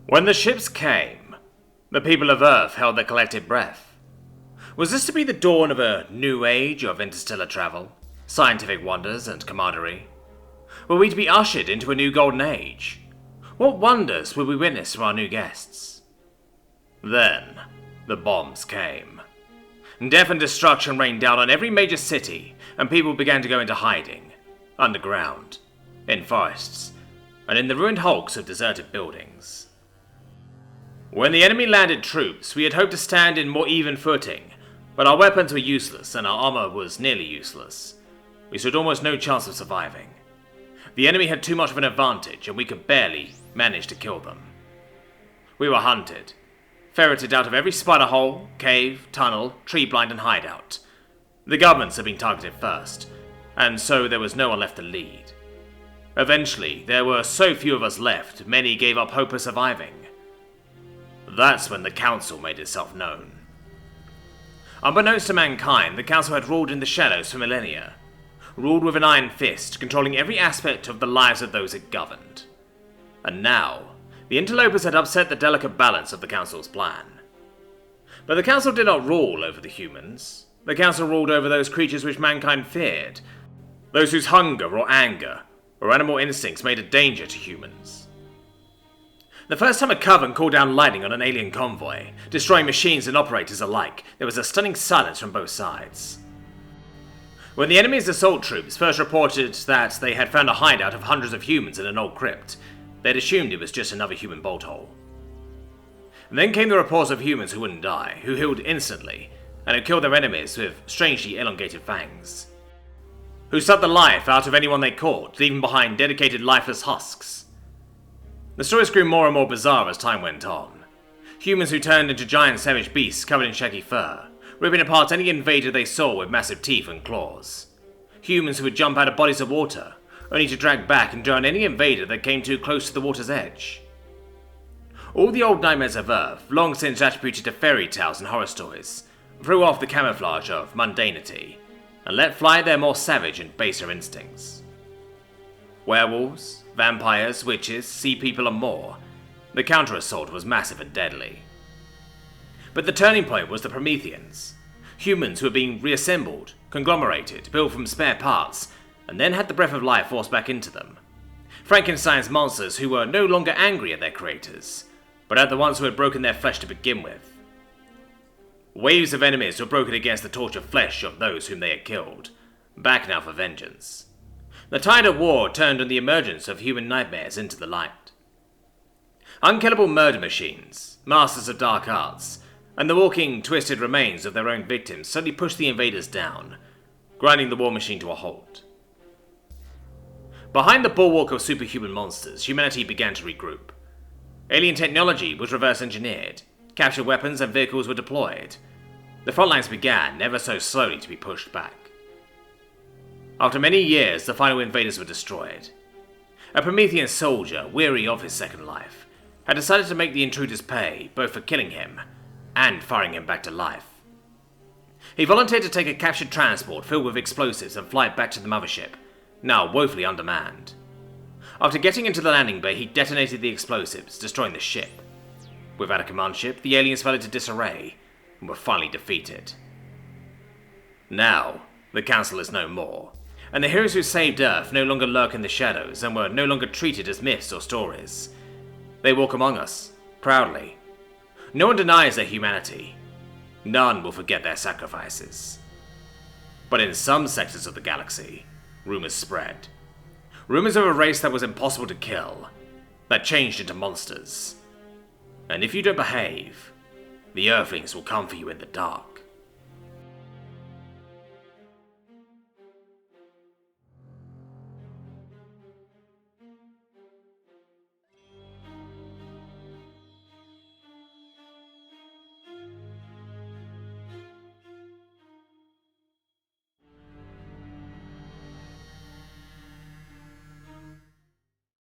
When the ships came, the people of Earth held their collective breath. Was this to be the dawn of a new age of interstellar travel, scientific wonders, and camaraderie? Were we to be ushered into a new golden age? What wonders would we witness from our new guests? Then, the bombs came. Death and destruction rained down on every major city, and people began to go into hiding, underground, in forests, and in the ruined hulks of deserted buildings. When the enemy landed troops, we had hoped to stand in more even footing, but our weapons were useless and our armor was nearly useless. We stood almost no chance of surviving. The enemy had too much of an advantage, and we could barely manage to kill them. We were hunted, ferreted out of every spider hole, cave, tunnel, tree blind, and hideout. The governments had been targeted first, and so there was no one left to lead. Eventually, there were so few of us left, many gave up hope of surviving. That's when the Council made itself known. Unbeknownst to mankind, the Council had ruled in the shadows for millennia, ruled with an iron fist, controlling every aspect of the lives of those it governed. And now, the interlopers had upset the delicate balance of the Council's plan. But the Council did not rule over the humans. The Council ruled over those creatures which mankind feared, those whose hunger or anger or animal instincts made a danger to humans. The first time a Coven called down lightning on an alien convoy, destroying machines and operators alike, there was a stunning silence from both sides. When the enemy's assault troops first reported that they had found a hideout of hundreds of humans in an old crypt, they had assumed it was just another human bolt hole. And then came the reports of humans who wouldn't die, who healed instantly, and who killed their enemies with strangely elongated fangs. Who sucked the life out of anyone they caught, leaving behind dedicated lifeless husks. The stories grew more and more bizarre as time went on. Humans who turned into giant savage beasts covered in shaggy fur, ripping apart any invader they saw with massive teeth and claws. Humans who would jump out of bodies of water, only to drag back and drown any invader that came too close to the water's edge. All the old nightmares of Earth, long since attributed to fairy tales and horror stories, threw off the camouflage of mundanity, and let fly their more savage and baser instincts. Werewolves, vampires, witches, sea people, and more, the counter-assault was massive and deadly. But the turning point was the Prometheans, humans who were being reassembled, conglomerated, built from spare parts, and then had the breath of life forced back into them. Frankenstein's monsters who were no longer angry at their creators, but at the ones who had broken their flesh to begin with. Waves of enemies were broken against the tortured flesh of those whom they had killed, back now for vengeance. The tide of war turned on the emergence of human nightmares into the light. Unkillable murder machines, masters of dark arts, and the walking, twisted remains of their own victims suddenly pushed the invaders down, grinding the war machine to a halt. Behind the bulwark of superhuman monsters, humanity began to regroup. Alien technology was reverse-engineered, captured weapons and vehicles were deployed. The front lines began, ever so slowly, to be pushed back. After many years, the final invaders were destroyed. A Promethean soldier, weary of his second life, had decided to make the intruders pay, both for killing him and firing him back to life. He volunteered to take a captured transport filled with explosives and fly it back to the mothership, now woefully undermanned. After getting into the landing bay, he detonated the explosives, destroying the ship. Without a command ship, the aliens fell into disarray and were finally defeated. Now, the Council is no more, and the heroes who saved Earth no longer lurk in the shadows and were no longer treated as myths or stories. They walk among us, proudly. No one denies their humanity. None will forget their sacrifices. But in some sectors of the galaxy, rumors spread. Rumors of a race that was impossible to kill, that changed into monsters. And if you don't behave, the Earthlings will come for you in the dark.